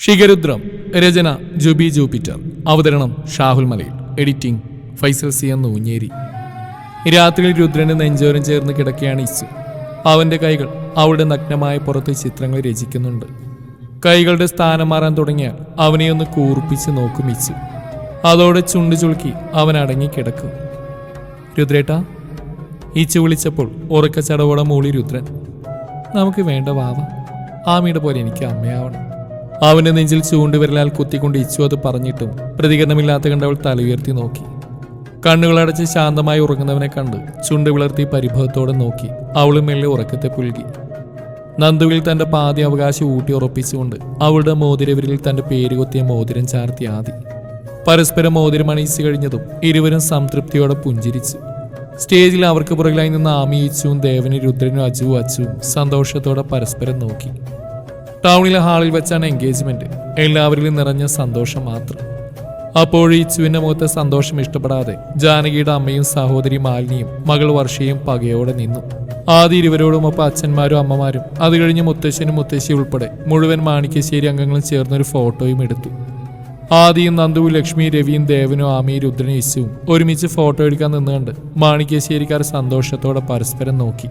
ഷിഖരുദ്രം. രചന Jubi Jupiter. അവതരണം ഷാഹുൽ മലയിൽ. Editing Faisal C എന്ന ഊഞ്ഞേരി. രാത്രിയിൽ രുദ്രന്റെ നെഞ്ചോരം ചേർന്ന് കിടക്കുകയാണ് ഇച്ചു. അവന്റെ കൈകൾ അവളുടെ നഗ്നമായ പുറത്ത് ചിത്രങ്ങൾ രചിക്കുന്നുണ്ട്. കൈകളുടെ സ്ഥാനം മാറാൻ തുടങ്ങിയാൽ അവനെ ഒന്ന് കൂർപ്പിച്ച് നോക്കും ഇച്ചു. അതോടെ ചുണ്ട് ചുളുക്കി അവൻ അടങ്ങി കിടക്കും. രുദ്രേട്ടാ, ഇച്ചു വിളിച്ചപ്പോൾ ഉറക്കച്ചടവോടെ മൂളി രുദ്രൻ. നമുക്ക് വേണ്ട വാവ, ആമിയുടെ പോലെ എനിക്ക് അമ്മയാവണം. അവന്റെ നെഞ്ചിൽ ചൂണ്ടുവിരലാൽ കുത്തിക്കൊണ്ട് ഇച്ചു അത് പറഞ്ഞിട്ടും പ്രതികരണമില്ലാത്ത കണ്ട് അവൾ തല ഉയർത്തി നോക്കി. കണ്ണുകളടച്ച് ശാന്തമായി ഉറങ്ങുന്നവനെ കണ്ട് ചുണ്ട് വിളർത്തി പരിഭവത്തോടെ നോക്കി അവളും മെല്ലെ ഉറക്കത്തെ പുൽകി. നന്ദുവിൽ തന്റെ പാതി അവകാശം ഊട്ടി ഉറപ്പിച്ചുകൊണ്ട് അവളുടെ മോതിരവിരലിൽ തന്റെ പേര് കൊത്തിയ മോതിരം ചാർത്തി ആദി. പരസ്പരം മോതിരം അണിയിച്ചു കഴിഞ്ഞതും ഇരുവരും സംതൃപ്തിയോടെ പുഞ്ചിരിച്ചു. സ്റ്റേജിൽ അവർക്ക് പുറകിലായി നിന്ന് ആമി ഇച്ചുവും ദേവനും രുദ്രനും അജുവും അച്ചുവും സന്തോഷത്തോടെ പരസ്പരം നോക്കി. ടൗണിലെ ഹാളിൽ വെച്ചാണ് എൻഗേജ്മെന്റ്. എല്ലാവരിലും നിറഞ്ഞ സന്തോഷം മാത്രം. അപ്പോൾ ഇച്ചുവിന്റെ മുഖത്തെ സന്തോഷം ഇഷ്ടപ്പെടാതെ ജാനകിയുടെ അമ്മയും സഹോദരി മാലിനിയും മകൾ വർഷയും പകയോടെ നിന്നു. ആദ്യ ഇരുവരോടുമൊപ്പം അച്ഛന്മാരും അമ്മമാരും അത് കഴിഞ്ഞ് മുത്തശ്ശനും മുത്തശ്ശി ഉൾപ്പെടെ മുഴുവൻ മാണിക്യശ്ശേരി അംഗങ്ങളും ചേർന്നൊരു ഫോട്ടോയും എടുത്തു. ആദിയും നന്ദുവും ലക്ഷ്മി രവിയും ദേവനും ആമിയും രുദ്രനും ഇച്ചുവും ഒരുമിച്ച് ഫോട്ടോ എടുക്കാൻ നിന്നുകൊണ്ട് മാണിക്യശ്ശേരിക്കാർ സന്തോഷത്തോടെ പരസ്പരം നോക്കി.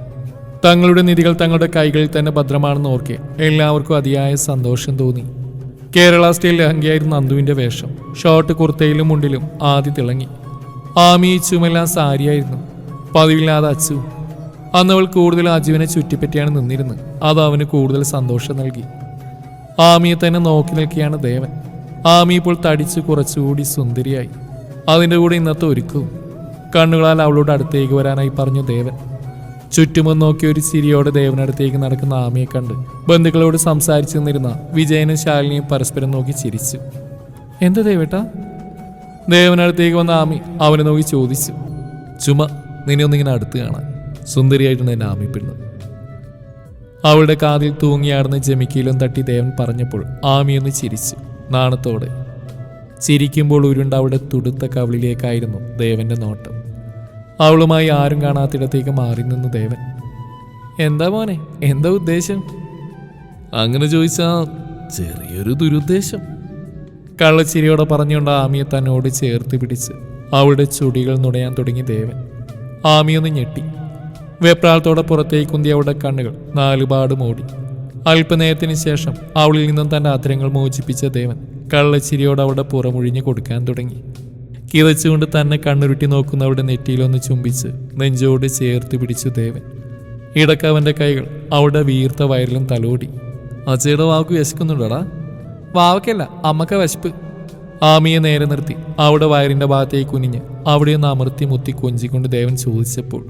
തങ്ങളുടെ നിധികൾ തങ്ങളുടെ കൈകളിൽ തന്നെ ഭദ്രമാണെന്ന് ഓർക്കെ എല്ലാവർക്കും അതിയായ സന്തോഷം തോന്നി. കേരള സ്റ്റൈൽ ലഹങ്കയായിരുന്നു നന്ദുവിന്റെ വേഷം. ഷോർട്ട് കുർത്തയിലും മുണ്ടിലും ആദ്യ തിളങ്ങി. ആമി ഇച്ചുമെല്ലാം സാരിയായിരുന്നു. പതിവില്ലാതെ അച്ചു. അന്നവൾ കൂടുതൽ അജുവിനെ ചുറ്റിപ്പറ്റിയാണ് നിന്നിരുന്നത്. അത് അവന് കൂടുതൽ സന്തോഷം നൽകി. ആമിയെ തന്നെ നോക്കി നിൽക്കുകയാണ് ദേവൻ. ആമി ഇപ്പോൾ തടിച്ച് കുറച്ചുകൂടി സുന്ദരിയായി. അതിൻ്റെ കൂടെ ഇന്നത്തെ ഒരുക്കവും. കണ്ണുകളാൽ അവളോട് അടുത്തേക്ക് വരാനായി പറഞ്ഞു ദേവൻ. ചുറ്റുമൊന്ന് നോക്കി ഒരു ചിരിയോടെ ദേവനടുത്തേക്ക് നടക്കുന്ന ആമിയെ കണ്ട് ബന്ധുക്കളോട് സംസാരിച്ചു നിന്നിരുന്ന വിജയനും ശാലിനിയും പരസ്പരം നോക്കി ചിരിച്ചു. എന്താ ദേവേട്ടാ? ദേവനടുത്തേക്ക് വന്ന ആമി അവനെ നോക്കി ചോദിച്ചു. ചുമ നിന്നെ ഒന്നിങ്ങനെ അടുത്ത് കാണാൻ. സുന്ദരിയായിട്ടാണ് എന്നെ ആമി പെണ്ണ്. അവളുടെ കാതിൽ തൂങ്ങിയാടുന്ന ജമിക്കയിലും തട്ടി ദേവൻ പറഞ്ഞപ്പോൾ ആമിയൊന്ന് ചിരിച്ചു നാണത്തോടെ. ചിരിക്കുമ്പോൾ ഉരുണ്ട അവളുടെ തുടുത്ത കവിളിലേക്കായിരുന്നു ദേവന്റെ നോട്ടം. അവളുമായി ആരും കാണാത്തിടത്തേക്ക് മാറി നിന്നു ദേവൻ. എന്താ മോനെ, എന്താ ഉദ്ദേശം? അങ്ങനെ ചോദിച്ചാ ചെറിയൊരു ദുരുദ്ദേശം. കള്ളച്ചിരിയോടെ പറഞ്ഞുകൊണ്ട് ആമിയെ തന്നോട് ചേർത്ത് പിടിച്ച് അവളുടെ ചുടികൾ നുടയാൻ തുടങ്ങി ദേവൻ. ആമിയൊന്ന് ഞെട്ടി. വെപ്രാളത്തോടെ പുറത്തേക്ക് കുന്തി അവളുടെ കണ്ണുകൾ നാലുപാട് മൂടി. അല്പനേരത്തിന് ശേഷം അവളിൽ നിന്നും തന്റെ അധരങ്ങൾ മോചിപ്പിച്ച ദേവൻ കള്ളച്ചിരിയോട് അവളുടെ പുറമൊഴിഞ്ഞു കൊടുക്കാൻ തുടങ്ങി. കിതച്ചുകൊണ്ട് തന്നെ കണ്ണുരുട്ടി നോക്കുന്നവരുടെ നെറ്റിയിലൊന്ന് ചുംബിച്ച് നെഞ്ചോട് ചേർത്ത് പിടിച്ചു ദേവൻ. ഇടക്കവന്റെ കൈകൾ അവളുടെ വീർത്ത വയറിലും തലോടി. അജയുടെ വാക്ക് വിശക്കുന്നുണ്ടോടാ? വാവക്കല്ല, അമ്മക്ക വിശപ്പ്. ആമിയെ നേരെ നിർത്തി അവളുടെ വയറിന്റെ ഭാഗത്തേക്ക് കുനിഞ്ഞ് അവിടെയൊന്ന് അമർത്തി മുത്തി കൊഞ്ചിക്കൊണ്ട് ദേവൻ ചോദിച്ചപ്പോൾ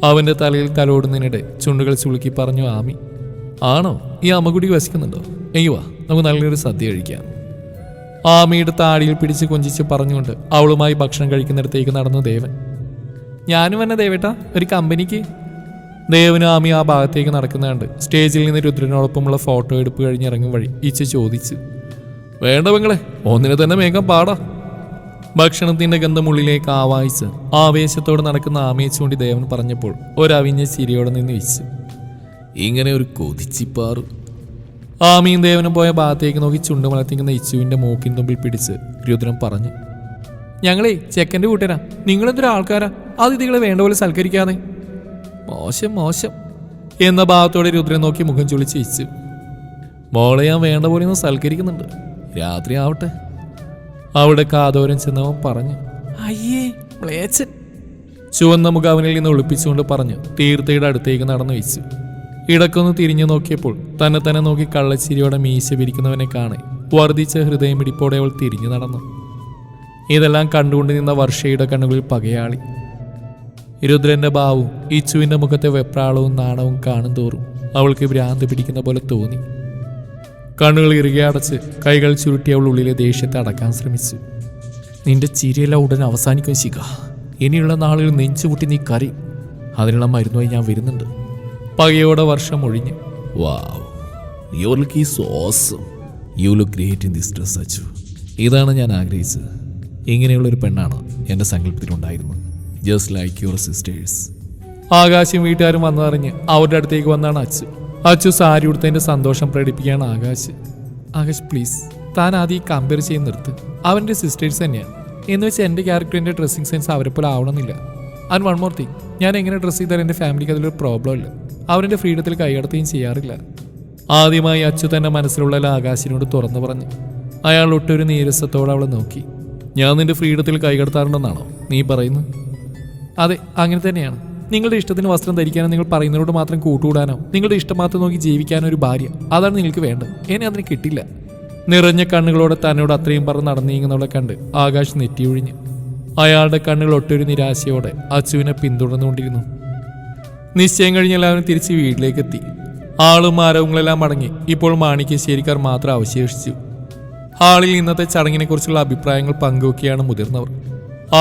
അവന്റെ തലയിൽ തലോടുന്നതിനിടെ ചുണ്ടുകൾ ചുളുക്കി പറഞ്ഞു ആമി. ആണോ, ഈ അമ്മക്കുടി വിശക്കുന്നുണ്ടോ? അയ്യോ, നമുക്ക് നല്ലൊരു സദ്യ കഴിക്കാം. ആമിയുടെ താടിയിൽ പിടിച്ച് കൊഞ്ചിച്ച് പറഞ്ഞുകൊണ്ട് അവളുമായി ഭക്ഷണം കഴിക്കുന്നിടത്തേക്ക് നടന്നു ദേവൻ. ഞാനും വന്നെ ദേവേട്ടാ, ഒരു കമ്പനിക്ക്. ദേവനും ആമി ആ ഭാഗത്തേക്ക് നടക്കുന്നുണ്ട്. സ്റ്റേജിൽ നിന്ന് രുദ്രനോടൊപ്പമുള്ള ഫോട്ടോ എടുപ്പ് കഴിഞ്ഞിറങ്ങും വഴി ഇച്ച് ചോദിച്ചു. വേണ്ട പെങ്ങളെ, ഒന്നിനെ തന്നെ വേഗം പാടാ. ഭക്ഷണത്തിന്റെ ഗന്ധമുള്ളിലേക്ക് ആവാഹിച്ച് ആവേശത്തോടെ നടക്കുന്ന ആമയെ ചൂണ്ടി ദേവൻ പറഞ്ഞപ്പോൾ ഒരവിഞ്ഞ ചിരിയോടെ നിന്ന് ഇച്ചു. ഇങ്ങനെ ഒരു കൊതിച്ചിപ്പാറു. ആമിയും ദേവനും പോയ ഭാഗത്തേക്ക് നോക്കി ചുണ്ടു വളർത്തിക്കുന്ന ഇച്ചുവിന്റെ മൂക്കിൻ തുമ്പിൽ പിടിച്ച് രുദ്രൻ പറഞ്ഞു. ഞങ്ങളെ ചെക്കൻ്റെ കൂട്ടരാ, നിങ്ങളെന്തൊരു ആൾക്കാരാ അതിഥികളെ വേണ്ട പോലെ സൽക്കരിക്കാതെ. മോശം മോശം എന്ന ഭാവത്തോടെ രുദ്രൻ നോക്കി മുഖം ചുളിച്ച് ഇച്ചു. മോളെ ഞാൻ വേണ്ട പോലെ ഒന്ന് സൽക്കരിക്കുന്നുണ്ട്, രാത്രി ആവട്ടെ. അവളുടെ കാതോരം ചെന്നവൻ പറഞ്ഞു. അയ്യേ മ്ലേച്ഛൻ. ചുവന്ന മുഖം അവനിൽ നിന്ന് ഒളിപ്പിച്ചുകൊണ്ട് പറഞ്ഞു തീർത്ഥയുടെ അടുത്തേക്ക് നടന്നു വെച്ചു. ഇടക്കൊന്ന് തിരിഞ്ഞു നോക്കിയപ്പോൾ തന്നെ നോക്കി കള്ളച്ചിരിയോടെ മീശ പിരിക്കുന്നവനെ കാണെ വർദ്ധിച്ച ഹൃദയം പിടിപ്പോടെ അവൾ തിരിഞ്ഞു നടന്നു. ഇതെല്ലാം കണ്ടുകൊണ്ട് നിന്ന വർഷയുടെ കണ്ണുകളിൽ പകയാളി. രുദ്രന്റെ ഭാവവും ഇച്ചുവിന്റെ മുഖത്തെ വെപ്രാളവും നാണവും കാണും തോറും അവൾക്ക് ഭ്രാന്ത് പിടിക്കുന്ന പോലെ തോന്നി. കണ്ണുകൾ ഇറുകെ അടച്ച് കൈകൾ ചുരുട്ടി അവൾ ഉള്ളിലെ ദേഷ്യത്തെ അടക്കാൻ ശ്രമിച്ചു. നിന്റെ ചിരിയെല്ലാം ഉടൻ അവസാനിക്കും ശിഖ. ഇനിയുള്ള നാളുകൾ നെഞ്ചുമുട്ടി നീ കരയും. അതിനുള്ള മരുന്നുമായി ഞാൻ വരുന്നുണ്ട്. പകയോടെ വർഷം ഒഴിഞ്ഞു. Wow, you look is awesome. You look great in this dress Achu. ഇതാണ് ഞാൻ ആഗ്രഹിച്ചത്. ഇങ്ങനെയുള്ളൊരു പെണ്ണാണ് എൻ്റെ സങ്കല്പത്തിലുണ്ടായിരുന്നത്. Just like your sisters. ആകാശം വീട്ടുകാരും വന്നറിഞ്ഞ് അവരുടെ അടുത്തേക്ക് വന്നാണ് അച്ചു. അച്ചു സാരി ഉടുത്തതിൻ്റെ സന്തോഷം പ്രകടിപ്പിക്കുകയാണ് ആകാശ്. ആകാശ് പ്ലീസ്, താൻ ആദ്യം ഈ കമ്പയർ ചെയ്ത് നിർത്ത്. അവൻ്റെ സിസ്റ്റേഴ്സ് തന്നെയാണ്. എന്ന് വെച്ചാൽ എൻ്റെ ക്യാരക്ടറിൻ്റെ ഡ്രസ്സിങ് സെൻസ് അവരെ പോലെ ആവണമെന്നില്ല. ആൻഡ് വൺ മോർ തിങ്, ഞാൻ എങ്ങനെ ഡ്രസ്സ് ചെയ്താൽ എൻ്റെ ഫാമിലിക്ക് അതിലൊരു പ്രോബ്ലം ഇല്ല. അവരുടെ ഫ്രീഡത്തിൽ കൈകടത്തുകയും ചെയ്യാറില്ല. ആദ്യമായി അച്ചു തൻ്റെ മനസ്സിലുള്ള ആകാശിനോട് തുറന്നു പറഞ്ഞു. അയാൾ ഒട്ടൊരു നീരസത്തോടെ അവളെ നോക്കി. ഞാൻ നിന്റെ ഫ്രീഡത്തിൽ കൈകടത്താറുണ്ടെന്നാണോ നീ പറയുന്നത്? അതെ, അങ്ങനെ തന്നെയാണ്. നിങ്ങളുടെ ഇഷ്ടത്തിന് വസ്ത്രം ധരിക്കാനോ നിങ്ങൾ പറയുന്നതിനോട് മാത്രം കൂട്ടുകൂടാനോ നിങ്ങളുടെ ഇഷ്ടം മാത്രം നോക്കി ജീവിക്കാനോ ഒരു ഭാര്യ, അതാണ് നിങ്ങൾക്ക് വേണ്ടത്. എന്നെ അതിന് കിട്ടില്ല. നിറഞ്ഞ കണ്ണുകളോടെ തന്നോട് അത്രയും പറഞ്ഞ് നടന്നു നീങ്ങുന്നവളെ കണ്ട് ആകാശ് നെറ്റിയൊഴിഞ്ഞു. അയാളുടെ കണ്ണുകൾ ഒട്ടൊരു നിരാശയോടെ അച്ചുവിനെ പിന്തുടർന്നുകൊണ്ടിരുന്നു. നിശ്ചയം കഴിഞ്ഞ് എല്ലാവരും തിരിച്ച് വീട്ടിലേക്കെത്തി. ആളും ആരവങ്ങളെല്ലാം മടങ്ങി. ഇപ്പോൾ മാണിക്യശ്ശേരിക്കാർ മാത്രം അവശേഷിച്ചു. ഹാളിൽ ഇന്നത്തെ ചടങ്ങിനെക്കുറിച്ചുള്ള അഭിപ്രായങ്ങൾ പങ്കുവെക്കുകയാണ് മുതിർന്നവർ.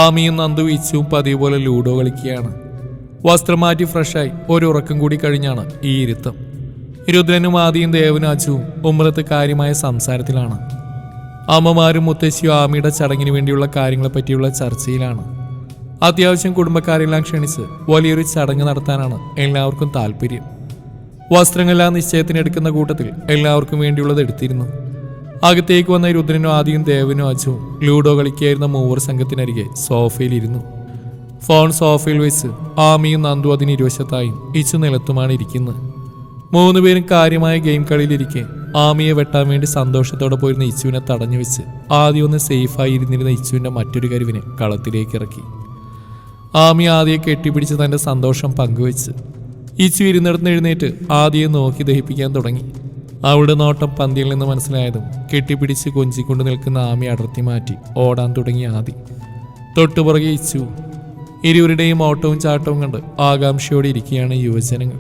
ആമിയും നന്ദു ഇച്ചുവും പതിവ് പോലെ ലൂഡോ കളിക്കുകയാണ്. വസ്ത്രം മാറ്റി ഫ്രഷായി ഒരു ഉറക്കം കൂടി കഴിഞ്ഞാണ് ഈ ഇരുത്തം. രുദ്രനും ആദിയും ദേവനും അച്ചുവും ഉമ്മറത്ത് കാര്യമായ സംസാരത്തിലാണ്. അമ്മമാരും മുത്തശ്ശിയും ആമിയുടെ ചടങ്ങിന് വേണ്ടിയുള്ള കാര്യങ്ങളെ പറ്റിയുള്ള ചർച്ചയിലാണ്. അത്യാവശ്യം കുടുംബക്കാരെല്ലാം ക്ഷണിച്ച് വലിയൊരു ചടങ്ങ് നടത്താനാണ് എല്ലാവർക്കും താല്പര്യം. വസ്ത്രങ്ങളെല്ലാം നിശ്ചയത്തിനെടുക്കുന്ന കൂട്ടത്തിൽ എല്ലാവർക്കും വേണ്ടിയുള്ളത് എടുത്തിരുന്നു. അകത്തേക്ക് വന്ന രുദ്രനും ആദിയും ദേവനും അച്ചുവും ലൂഡോ കളിക്കായിരുന്ന മൂവർ സംഘത്തിനരികെ സോഫയിലിരുന്നു. ഫോൺ സോഫയിൽ വെച്ച് ആമിയും നന്ദു അതിന് ഇരുവശത്തായും ഇച്ചു നിലത്തുമാണ് ഇരിക്കുന്നത്. മൂന്നുപേരും കാര്യമായ ഗെയിം കളിയിലിരിക്കെ ആമിയെ വെട്ടാൻ വേണ്ടി സന്തോഷത്തോടെ പോയിരുന്ന ഇച്ചുവിനെ തടഞ്ഞു വെച്ച് ആദ്യം ഒന്ന് സേഫായി ഇരുന്നിരുന്ന ഇച്ചുവിൻ്റെ മറ്റൊരു കരുവിനെ കളത്തിലേക്ക് ഇറക്കി. ആമി ആദിയെ കെട്ടിപ്പിടിച്ച് തൻ്റെ സന്തോഷം പങ്കുവെച്ച് ഇച്ചു ഇരുന്നിടത്ത് എഴുന്നേറ്റ് ആദിയെ നോക്കി ദഹിപ്പിക്കാൻ തുടങ്ങി. അവളുടെ നോട്ടം പന്തിയിൽ നിന്ന് മനസ്സിലായതും കെട്ടിപ്പിടിച്ച് കൊഞ്ചിക്കൊണ്ട് നിൽക്കുന്ന ആമി അടർത്തി മാറ്റി ഓടാൻ തുടങ്ങി ആദി. തൊട്ടുപുറകെ ഇച്ചു. ഇരുവരുടെയും ഓട്ടവും ചാട്ടവും കണ്ട് ആകാംക്ഷയോടെ ഇരിക്കുകയാണ് യുവജനങ്ങൾ.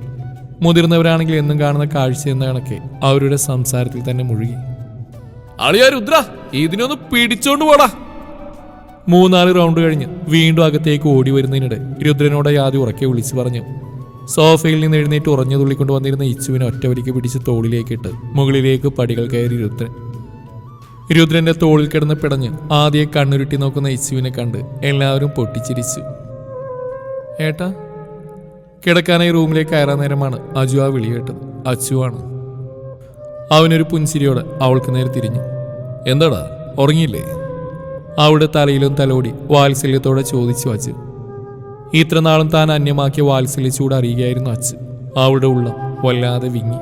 മുതിർന്നവരാണെങ്കിൽ എന്നും കാണുന്ന കാഴ്ച എന്ന കണക്കെ അവരുടെ സംസാരത്തിൽ തന്നെ മുഴുകി. അളിയാ രുദ്ര, ഇതിനൊന്ന് പിടിച്ചോണ്ട് പോടാ. 3-4 റൗണ്ട് കഴിഞ്ഞ് വീണ്ടും അകത്തേക്ക് ഓടി വരുന്നതിനിടെ രുദ്രനോട് ആദ്യം ഉറക്കെ വിളിച്ചു പറഞ്ഞു. സോഫയിൽ നിന്ന് എഴുന്നേറ്റ് ഉറഞ്ഞു തുള്ളിക്കൊണ്ട് വന്നിരുന്ന ഇച്ചുവിനെ ഒറ്റവരിക്ക് പിടിച്ച് തോളിലേക്കിട്ട് മുകളിലേക്ക് പടികൾ കയറി രുദ്രന്റെ തോളിൽ കിടന്ന് പിടഞ്ഞ് ആദ്യം കണ്ണുരുട്ടി നോക്കുന്ന ഇച്ചുവിനെ കണ്ട് എല്ലാവരും പൊട്ടിച്ചിരിച്ചു. ഏട്ടാ, കിടക്കാനായി റൂമിലേക്ക് കയറാൻ നേരമാണ് അജു ആ വിളി കേട്ടത്. അച്ചുവാണ്. അവനൊരു പുൻസിരിയോടെ അവൾക്ക് നേരെ തിരിഞ്ഞു. എന്താടാ, ഉറങ്ങിയില്ലേ? അവളുടെ തലയിലും തലോടി വാത്സല്യത്തോടെ ചോദിച്ചു അച്ചു. ഇത്ര നാളും താൻ അന്യമാക്കിയ വാത്സല്യച്ചൂട് അറിയുകയായിരുന്നു അച്ചു. അവളുടെ ഉള്ളം വല്ലാതെ വിങ്ങി.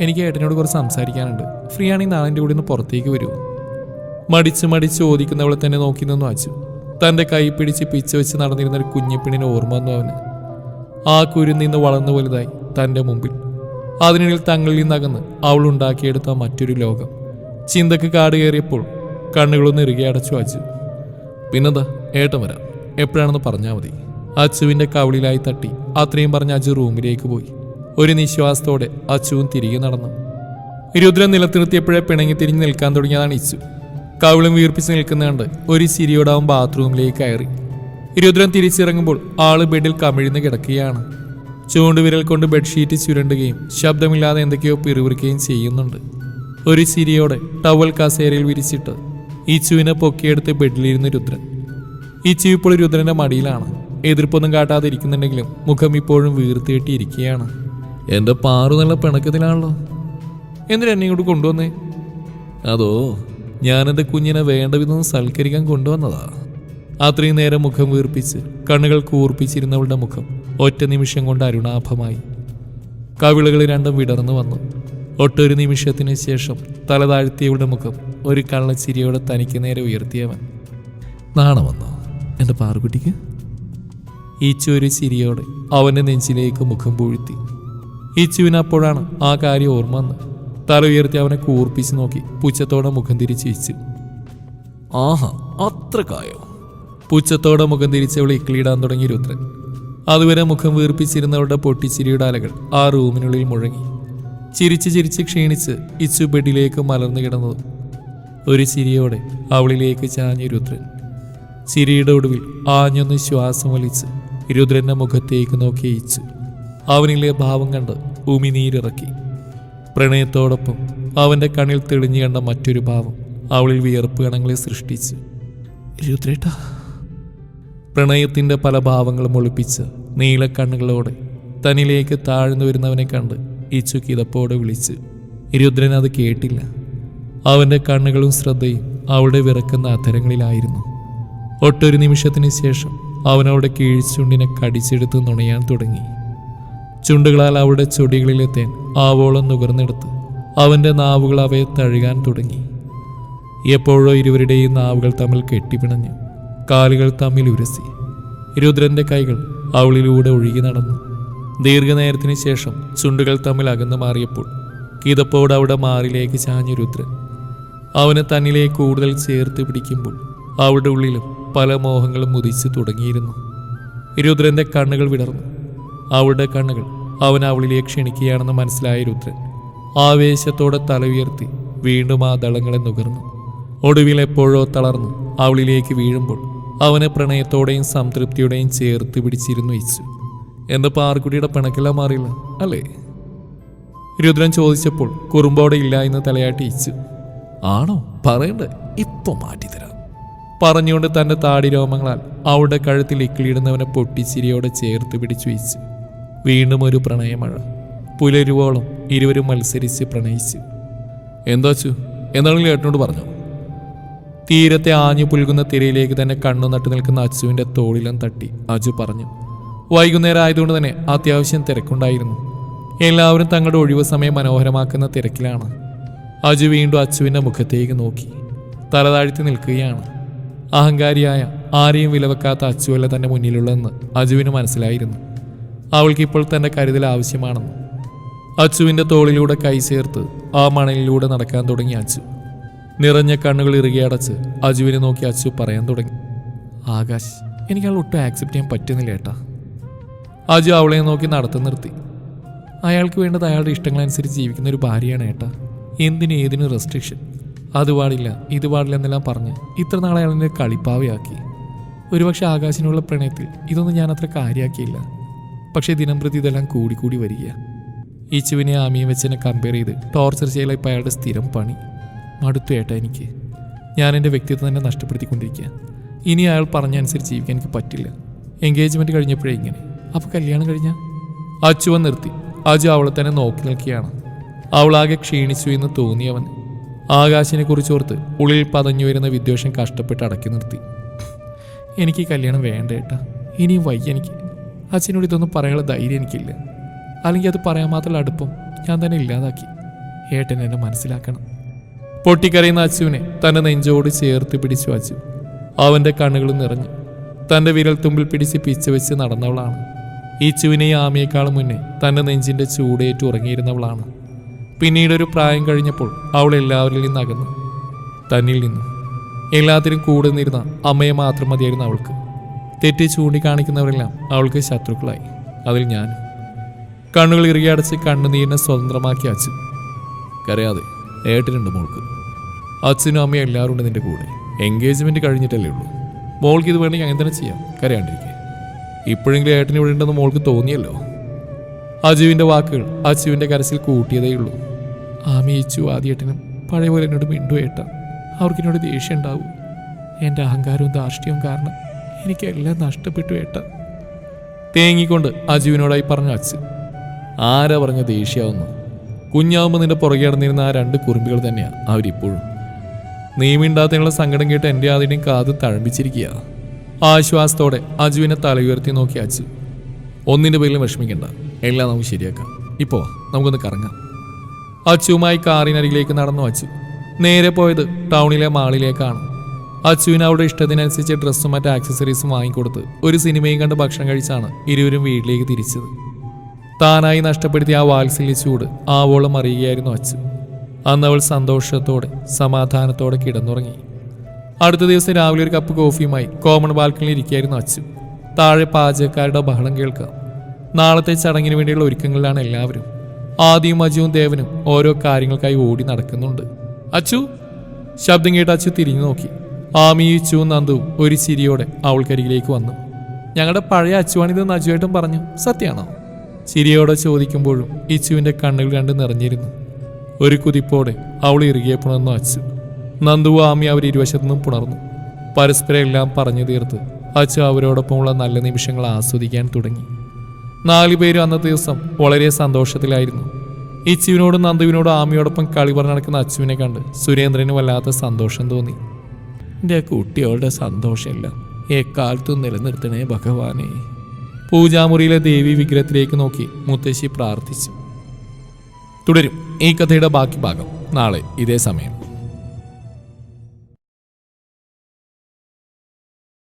എനിക്ക് ഏട്ടനോട് കുറച്ച് സംസാരിക്കാനുണ്ട്. ഫ്രീ ആണെങ്കിൽ നാളെ കൂടി ഒന്ന് പുറത്തേക്ക് വരുമോ? മടിച്ച് ചോദിക്കുന്നവളെ തന്നെ നോക്കി നിന്നു അച്ചു. തൻ്റെ കൈ പിടിച്ച് പിച്ച വെച്ച് നടന്നിരുന്ന ഒരു കുഞ്ഞിപ്പിണിനെ ഓർമ്മ വന്നു അവന്. ആ കുരുന്ന് നിന്ന് വളർന്നു വലുതായി തൻ്റെ മുമ്പിൽ. അതിനിടയിൽ തങ്ങളിൽ നിന്നകന്ന് അവൾ ഉണ്ടാക്കിയെടുത്ത മറ്റൊരു ലോകം. ചിന്തക്ക് കാട് കയറിയപ്പോൾ കണ്ണുകളൊന്ന് ഇറുകെ അടച്ചു അച്ചു. പിന്നെന്താ, ഏട്ടൻ വരാം, എപ്പോഴാണെന്ന് പറഞ്ഞാൽ മതി. അച്ചുവിൻ്റെ കവിളിലായി തട്ടി അത്രയും പറഞ്ഞ് അച്ചു റൂമിലേക്ക് പോയി. ഒരു നിശ്വാസത്തോടെ അച്ചുവും തിരികെ നടന്നു. രുദ്രൻ നിലത്തിരുത്തിയപ്പോഴേ പിണങ്ങി തിരിഞ്ഞ് നിൽക്കാൻ തുടങ്ങിയതാണ് ഇച്ചു. കവിളും വീർപ്പിച്ച് നിൽക്കുന്നുണ്ട് ഒരു ചിരിയോടാവും ബാത്റൂമിലേക്ക് കയറി. രുദ്രൻ തിരിച്ചിറങ്ങുമ്പോൾ ആള് ബെഡിൽ കമിഴ്ന്ന് കിടക്കുകയാണ്. ചൂണ്ടുവിരൽ കൊണ്ട് ബെഡ്ഷീറ്റ് ചുരണ്ടുകയും ശബ്ദമില്ലാതെ എന്തൊക്കെയോ പിറുവിറുക്കുകയും ചെയ്യുന്നുണ്ട്. ഒരു ചിരിയോടെ ടവൽ കസേരയിൽ വിരിച്ചിട്ട് ഇച്ചുവിനെ പൊക്കിയെടുത്ത് ബെഡിലിരുന്ന് രുദ്രൻ. ഇച്ചു ഇപ്പോൾ രുദ്രന്റെ മടിയിലാണ്. എതിർപ്പൊന്നും കാട്ടാതെ ഇരിക്കുന്നുണ്ടെങ്കിലും മുഖം ഇപ്പോഴും വീർത്തിയിട്ടിരിക്കുകയാണ്. എൻ്റെ പാറു നല്ല പിണക്കത്തിലാണല്ലോ. എന്തിനാ എന്നെ ഇങ്ങോട്ട് കൊണ്ടുവന്നേ? അതോ, ഞാനെൻ്റെ കുഞ്ഞിനെ വേണ്ട വിധം സൽക്കരിക്കാൻ കൊണ്ടുവന്നതാ. അത്രയും നേരം മുഖം വീർപ്പിച്ച് കണ്ണുകൾ കൂർപ്പിച്ചിരുന്നവളുടെ മുഖം ഒറ്റ നിമിഷം കൊണ്ട് അരുണാഭമായി. കവിളുകൾ രണ്ടും വിടർന്നു വന്നു. ഒട്ടൊരു നിമിഷത്തിന് ശേഷം തല താഴ്ത്തിയവളുടെ മുഖം ഒരു കള്ളച്ചിരിയോടെ തനിക്ക് നേരെ ഉയർത്തിയവൻ. നാണം വന്നോ എൻ്റെ പാറുകുട്ടിക്ക്? ഈച്ചു ഒരു ചിരിയോടെ അവൻ്റെ നെഞ്ചിലേക്ക് മുഖം പൂഴ്ത്തി. ഈച്ചുവിന് അപ്പോഴാണ് ആ കാര്യം ഓർമ്മ വന്ന്. തല ഉയർത്തി അവനെ കൂർപ്പിച്ച് നോക്കി പുച്ഛത്തോടെ മുഖം തിരിച്ച് ഇച്ചു. ആഹാ, അത്ര കായോ? പുച്ഛത്തോടെ മുഖം തിരിച്ചവളെ ഇക്കിളിയിടാൻ തുടങ്ങി രുദ്രൻ. അതുവരെ മുഖം വീർപ്പിച്ചിരുന്നവളുടെ പൊട്ടിച്ചിരിയുടെ അലകൾ ആ റൂമിനുള്ളിൽ മുഴങ്ങി. ചിരിച്ച് ക്ഷീണിച്ച് ഇച്ചു ബെഡിലേക്ക് മലർന്നു കിടന്നതും ഒരു ചിരിയോടെ അവളിലേക്ക് ചാഞ്ഞ രുദ്രൻ. ചിരിയുടെ ഒടുവിൽ ആഞ്ഞൊന്ന് ശ്വാസം വലിച്ച് രുദ്രന്റെ മുഖത്തേക്ക് നോക്കി ഇച്ചു. അവനിലെ ഭാവം കണ്ട് ഉമിനീരിറക്കി. പ്രണയത്തോടൊപ്പം അവൻ്റെ കണ്ണിൽ തെളിഞ്ഞു കണ്ട മറ്റൊരു ഭാവം അവളിൽ വിയർപ്പ് കണങ്ങളെ സൃഷ്ടിച്ചു. രുദ്രേട്ടാ. പ്രണയത്തിൻ്റെ പല ഭാവങ്ങളും ഒളിപ്പിച്ച് നീലക്കണ്ണുകളോടെ തന്നിലേക്ക് താഴ്ന്നു വരുന്നവനെ കണ്ട് ഇച്ചു കിതപ്പോടെ വിളിച്ചു. രുദ്രൻ അത് കേട്ടില്ല. അവൻ്റെ കണ്ണുകളും ശ്രദ്ധയും അവളുടെ വിറക്കുന്ന അധരങ്ങളിലായിരുന്നു. ഒട്ടൊരു നിമിഷത്തിന് ശേഷം അവൻ അവളുടെ കീഴ്ചുണ്ടിനെ കടിച്ചെടുത്ത് നുണയാൻ തുടങ്ങി. ചുണ്ടുകളാൽ അവളുടെ ചൊടികളിലെത്താൻ ആവോളം നുകർന്നെടുത്ത് അവൻ്റെ നാവുകൾ അവയെ തഴുകാൻ തുടങ്ങി. എപ്പോഴോ ഇരുവരുടെയും നാവുകൾ തമ്മിൽ കെട്ടിപ്പിണഞ്ഞു. കാലുകൾ തമ്മിൽ ഉരസി. രുദ്രന്റെ കൈകൾ അവളിലൂടെ ഒഴുകി നടന്നു. ദീർഘനേരത്തിന് ശേഷം ചുണ്ടുകൾ തമ്മിൽ അകന്നു മാറിയപ്പോൾ കിതപ്പോട് അവിടെ മാറിലേക്ക് ചാഞ്ഞു രുദ്രൻ. അവന് തന്നിലേക്ക് കൂടുതൽ ചേർത്ത് പിടിക്കുമ്പോൾ അവളുടെ ഉള്ളിലും പല മോഹങ്ങളും ഉദിച്ചു തുടങ്ങിയിരുന്നു. രുദ്രന്റെ കണ്ണുകൾ വിടർന്നു. അവളുടെ കണ്ണുകൾ അവൻ അവളിലേക്ക് ക്ഷണിക്കുകയാണെന്ന് മനസ്സിലായ രുദ്രൻ ആവേശത്തോടെ തല ഉയർത്തി വീണ്ടും ആ ദളങ്ങളെ നുകർന്നു. ഒടുവിൽ എപ്പോഴോ തളർന്നു അവളിലേക്ക് വീഴുമ്പോൾ അവനെ പ്രണയത്തോടെയും സംതൃപ്തിയോടെയും ചേർത്ത് പിടിച്ചിരുന്നു ഇച്ചു. എന്താ പാർക്കുട്ടിയുടെ പിണക്കെല്ലാം മാറിയില്ല അല്ലേ? രുദ്രൻ ചോദിച്ചപ്പോൾ കുറുമ്പോടെ ഇല്ല എന്ന് തലയാട്ടി ഇച്ചു. ആണോ? പറയണ്ടേ, ഇപ്പൊ മാറ്റിത്തരാം പറഞ്ഞുകൊണ്ട് തന്റെ താടി രോമങ്ങളാൽ അവളുടെ കഴുത്തിൽ ഇക്കിളിയിടുന്നവനെ പൊട്ടിച്ചിരിയോടെ ചേർത്ത് പിടിച്ചു ഇച്ചു. വീണ്ടും ഒരു പ്രണയമഴ. പുലരുവോളം ഇരുവരും മത്സരിച്ച് പ്രണയിച്ചു. എന്താച്ചു? എന്താണെങ്കിലും ഏട്ടനോട് പറഞ്ഞു. തീരത്തെ ആഞ്ഞു പുൽകുന്ന തിരയിലേക്ക് തന്നെ കണ്ണു നട്ടു നിൽക്കുന്ന അച്ചുവിന്റെ തോളിലും തട്ടി അജു പറഞ്ഞു. വൈകുന്നേരം ആയതുകൊണ്ട് തന്നെ അത്യാവശ്യം തിരക്കുണ്ടായിരുന്നു. എല്ലാവരും തങ്ങളുടെ ഒഴിവു സമയം മനോഹരമാക്കുന്ന തിരക്കിലാണ്. അജു വീണ്ടും അച്ചുവിന്റെ മുഖത്തേക്ക് നോക്കി തലതാഴ്ത്തി നിൽക്കുകയാണ്. അഹങ്കാരിയായ ആരെയും വിലവെക്കാത്ത അച്ചുവല്ല തന്റെ മുന്നിലുള്ളതെന്ന് അജുവിന് മനസ്സിലായിരുന്നു. അവൾക്കിപ്പോൾ തന്റെ കരുതൽ ആവശ്യമാണെന്ന്. അച്ചുവിന്റെ തോളിലൂടെ കൈ ചേർത്ത് ആ മണലിലൂടെ നടക്കാൻ തുടങ്ങി അച്ചു. നിറഞ്ഞ കണ്ണുകൾ ഇറുകെ അടച്ച് അജുവിനെ നോക്കി അച്ചു പറയാൻ തുടങ്ങി. ആകാശ്, എനിക്കയാൾ ഒട്ടും ആക്സെപ്റ്റ് ചെയ്യാൻ പറ്റുന്നില്ല ഏട്ടാ. അജു അവളെ നോക്കി നടത്തി നിർത്തി. അയാൾക്ക് വേണ്ടത് അയാളുടെ ഇഷ്ടങ്ങളനുസരിച്ച് ജീവിക്കുന്ന ഒരു ഭാര്യയാണ് ഏട്ടാ. ഏതിനും റെസ്ട്രിക്ഷൻ. അത് പാടില്ല ഇത് പാടില്ല എന്നെല്ലാം പറഞ്ഞ് ഇത്ര നാളെ അയാളെന്നെ കളിപ്പാവയാക്കി. ഒരുപക്ഷെ ആകാശിനുള്ള പ്രണയത്തിൽ ഇതൊന്നും ഞാൻ അത്ര കാര്യമാക്കിയില്ല. പക്ഷേ ദിനം പ്രതി ഇതെല്ലാം കൂടി വരിക. ഈച്ചുവിനെ ആമിയും വെച്ചെന്നെ കമ്പയർ ചെയ്ത് ടോർച്ചർ ചെയ്യല ഇപ്പം അയാളുടെ സ്ഥിരം പണി. മടുത്തു ഏട്ടാ എനിക്ക്. ഞാൻ എൻ്റെ വ്യക്തിത്വം തന്നെ നഷ്ടപ്പെടുത്തിക്കൊണ്ടിരിക്കുക. ഇനി അയാൾ പറഞ്ഞ അനുസരിച്ച് ജീവിക്കാൻ എനിക്ക് പറ്റില്ല. എൻഗേജ്മെൻറ്റ് കഴിഞ്ഞപ്പോഴേ ഇങ്ങനെ, അപ്പോൾ കല്യാണം കഴിഞ്ഞാൽ? അച്ചുവൻ നിർത്തി. അജു അവളെ തന്നെ നോക്കി നിൽക്കുകയാണ്. അവളാകെ ക്ഷീണിച്ചു എന്ന് തോന്നിയവൻ ആകാശിനെ കുറിച്ച് ഓർത്ത് ഉള്ളിൽ പതഞ്ഞു വരുന്ന വിദ്വേഷം കഷ്ടപ്പെട്ട് അടക്കി നിർത്തി. എനിക്ക് കല്യാണം വേണ്ട ഏട്ടാ, ഇനിയും വയ്യ എനിക്ക്. അച്ഛനോട് ഇതൊന്നും പറയാനുള്ള ധൈര്യം എനിക്കില്ല. അല്ലെങ്കിൽ അത് പറയാൻ മാത്രമുള്ള അടുപ്പം ഞാൻ തന്നെ ഇല്ലാതാക്കി. ഏട്ടൻ എന്നെ മനസ്സിലാക്കണം. പൊട്ടിക്കരയുന്ന അച്ചുവിനെ തൻ്റെ നെഞ്ചോട് ചേർത്ത് പിടിച്ചു അച്ചു. അവൻ്റെ കണ്ണുകൾ നിറഞ്ഞു. തൻ്റെ വിരൽ തുമ്പിൽ പിടിച്ച് പിച്ച വെച്ച് നടന്നവളാണ്. ഈച്ചുവിനെയും ആമിയേക്കാളും മുന്നേ തൻ്റെ നെഞ്ചിൻ്റെ ചൂടേറ്റ് ഉറങ്ങിയിരുന്നവളാണ്. പിന്നീടൊരു പ്രായം കഴിഞ്ഞപ്പോൾ അവൾ എല്ലാവരിൽ നിന്ന് അകന്നു. തന്നിൽ നിന്നും എല്ലാത്തിനും കൂടെ നിന്നിരുന്ന അമ്മയെ മാത്രം മതിയായിരുന്നു അവൾക്ക്. തെറ്റി ചൂണ്ടിക്കാണിക്കുന്നവരെല്ലാം അവൾക്ക് ശത്രുക്കളായി. അതിൽ ഞാൻ. കണ്ണുകൾ ഇറുകിയടച്ച് കണ്ണുനീരിനെ സ്വതന്ത്രമാക്കി അച്ചു. കരയാതെ, ഏട്ടനുണ്ട് മോൾക്ക്. അച്ഛനും അമ്മയും എല്ലാവരും ഉണ്ട് നിന്റെ കൂടെ. എൻഗേജ്മെൻറ്റ് കഴിഞ്ഞിട്ടല്ലേ ഉള്ളൂ. മോൾക്ക് ഇത് വേണമെങ്കിൽ അങ്ങനെ തന്നെ ചെയ്യാം, കരയാണ്ടിരിക്കുക. ഇപ്പോഴെങ്കിലും ഏട്ടന് ഇവിടെ ഉണ്ടെന്ന് മോൾക്ക് തോന്നിയല്ലോ. അജുവിൻ്റെ വാക്കുകൾ അച്ചുവിൻ്റെ കരച്ചിൽ കൂട്ടിയതേയുള്ളൂ. ആമയിച്ചു ആദ്യേട്ടനും പഴയ പോലെ എന്നോട് മിണ്ടു ഏട്ട. അവർക്കെന്നോട് ദേഷ്യം ഉണ്ടാവും. എൻ്റെ അഹങ്കാരവും ധാർഷ്ട്യവും കാരണം എനിക്കെല്ലാം നഷ്ടപ്പെട്ടു ഏട്ട. തേങ്ങിക്കൊണ്ട് അജുവിനോടായി പറഞ്ഞു അച്ചു. ആരാ പറഞ്ഞ ദേഷ്യാവുന്നു? കുഞ്ഞാവുമ്പോൾ നിന്റെ പുറകെ നടന്നിരുന്ന ആ 2 കുറുമ്പികൾ തന്നെയാണ് അവരിപ്പോഴും. നീ മിണ്ടാത്തതിനുള്ള സങ്കടം കേട്ട് എൻ്റെ ആദ്യം കാത് തഴമ്പിച്ചിരിക്കുക. ആശ്വാസത്തോടെ അജുവിനെ തലയുയർത്തി നോക്കി അച്ചു. ഒന്നിൻ്റെ പേരിലും വിഷമിക്കണ്ട, എല്ലാം നമുക്ക് ശരിയാക്കാം. ഇപ്പോൾ നമുക്കൊന്ന് കറങ്ങാം. അച്ചുവുമായി കാറിനരികിലേക്ക് നടന്നു അച്ചു. നേരെ പോയത് ടൗണിലെ മാളിലേക്കാണ്. അച്ചുവിന് അവളുടെ ഇഷ്ടത്തിനനുസരിച്ച് ഡ്രസ്സും മറ്റ് ആക്സസറീസും വാങ്ങിക്കൊടുത്ത് ഒരു സിനിമയും കണ്ട് ഭക്ഷണം കഴിച്ചാണ് ഇരുവരും വീട്ടിലേക്ക് തിരിച്ചത്. താനായി നഷ്ടപ്പെടുത്തിയ ആ വാത്സല്യ ചൂട് ആവോളം അറിയുകയായിരുന്നു അച്ചു. അന്നവൾ സന്തോഷത്തോടെ സമാധാനത്തോടെ കിടന്നുറങ്ങി. അടുത്ത ദിവസം രാവിലെ ഒരു കപ്പ് കോഫിയുമായി കോമൺ ബാൽക്കണിയിൽ ഇരിക്കുകയായിരുന്നു അച്ചു. താഴെ പാചകക്കാരുടെ ബഹളം കേൾക്കാം. നാളത്തെ ചടങ്ങിന് വേണ്ടിയുള്ള ഒരുക്കങ്ങളിലാണ് എല്ലാവരും. ആദിയും അജുവും ദേവനും ഓരോ കാര്യങ്ങൾക്കായി ഓടി നടക്കുന്നുണ്ട്. അച്ചു! ശബ്ദം കേട്ട് അച്ചു തിരിഞ്ഞു നോക്കി. ആമിയും ഇച്ചുവും നന്ദുവും ഒരു ചിരിയോടെ അവൾക്കരികിലേക്ക് വന്നു. ഞങ്ങളുടെ പഴയ അച്ചുവാണിതെന്ന് അജുവേട്ടൻ പറഞ്ഞു, സത്യമാണോ? ചിരിയോടെ ചോദിക്കുമ്പോഴും ഇച്ചുവിൻ്റെ കണ്ണുകൾ കണ്ട് നിറഞ്ഞിരുന്നു. ഒരു കുതിപ്പോടെ അവൾ ഇറുകിയെ പുണർന്നു അച്ചു. നന്ദുവും ആമി അവർ ഇരുവശത്തു നിന്നും പുണർന്നു. പരസ്പരം എല്ലാം പറഞ്ഞു തീർത്ത് അച്ചു അവരോടൊപ്പമുള്ള നല്ല നിമിഷങ്ങൾ ആസ്വദിക്കാൻ തുടങ്ങി. 4 പേരും അന്നത്തെ ദിവസം വളരെ സന്തോഷത്തിലായിരുന്നു. ഇച്ചുവിനോടും നന്ദുവിനോടും ആമിയോടൊപ്പം കളി പറഞ്ഞു നടക്കുന്ന അച്ചുവിനെ കണ്ട് സുരേന്ദ്രന് വല്ലാത്ത സന്തോഷം തോന്നി. എൻ്റെ കുട്ടികളുടെ സന്തോഷമില്ല എക്കാലത്തും നിലനിർത്തണേ ഭഗവാനെ. പൂജാമുറിയിലെ ദേവി വിഗ്രഹത്തിലേക്ക് നോക്കി മുത്തശ്ശി പ്രാർത്ഥിച്ചു. തുടരും ഈ കഥയുടെ ബാക്കി ഭാഗം നാളെ ഇതേ സമയം.